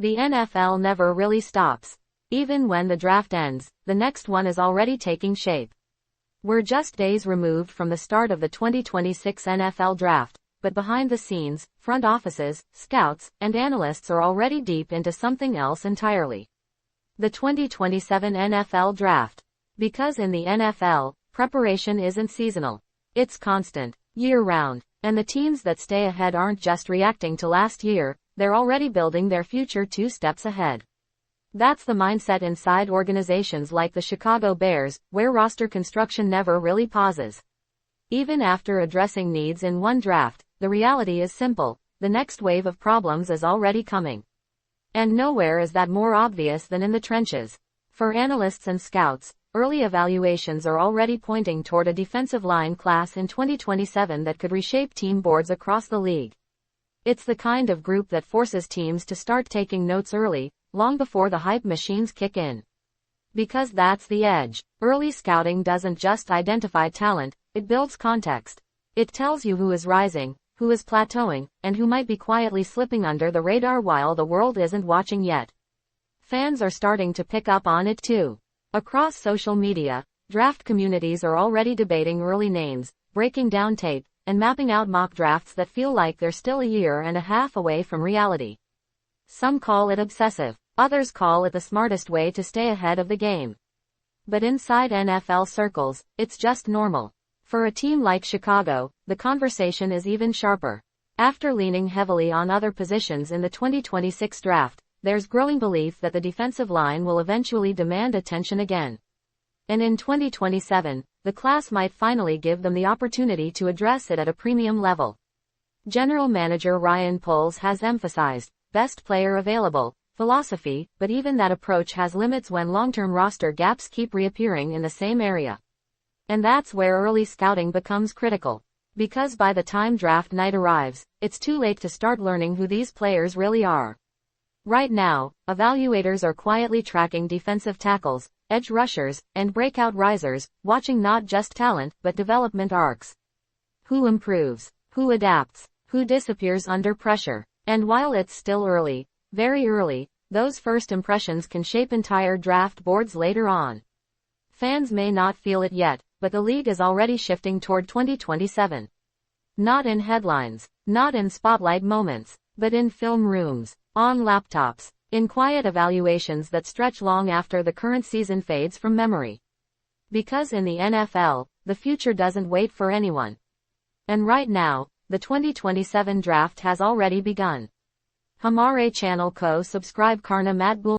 The NFL never really stops. Even when the draft ends, the next one is already taking shape. We're just days removed from the start of the 2026 NFL Draft, but behind the scenes, front offices, scouts, and analysts are already deep into something else entirely. The 2027 NFL Draft. Because in the NFL, preparation isn't seasonal. It's constant, year-round, and the teams that stay ahead aren't just reacting to last year, they're already building their future 2 steps ahead. That's the mindset inside organizations like the Chicago Bears, where roster construction never really pauses. Even after addressing needs in one draft, the reality is simple: the next wave of problems is already coming. And nowhere is that more obvious than in the trenches. For analysts and scouts, early evaluations are already pointing toward a defensive line class in 2027 that could reshape team boards across the league. It's the kind of group that forces teams to start taking notes early, long before the hype machines kick in. Because that's the edge. Early scouting doesn't just identify talent, it builds context. It tells you who is rising, who is plateauing, and who might be quietly slipping under the radar while the world isn't watching yet. Fans are starting to pick up on it too. Across social media, draft communities are already debating early names, breaking down tape, and mapping out mock drafts that feel like they're still a year and a half away from reality. Some call it obsessive, others call it the smartest way to stay ahead of the game. But inside NFL circles, it's just normal. For a team like Chicago, the conversation is even sharper. After leaning heavily on other positions in the 2026 draft, there's growing belief that the defensive line will eventually demand attention again. And in 2027, the class might finally give them the opportunity to address it at a premium level. General Manager Ryan Poles has emphasized best player available philosophy, but even that approach has limits when long-term roster gaps keep reappearing in the same area. And that's where early scouting becomes critical. Because by the time draft night arrives, it's too late to start learning who these players really are. Right now, evaluators are quietly tracking defensive tackles, edge rushers, and breakout risers, watching not just talent but development arcs. Who improves? Who adapts? Who disappears under pressure? And while it's still early, very early, those first impressions can shape entire draft boards later on. Fans may not feel it yet, but the league is already shifting toward 2027. Not in headlines, not in spotlight moments, but in film rooms, on laptops, in quiet evaluations that stretch long after the current season fades from memory. Because in the NFL, the future doesn't wait for anyone. And right now, the 2027 draft has already begun. Hamare Channel Co-subscribe Karna Matbul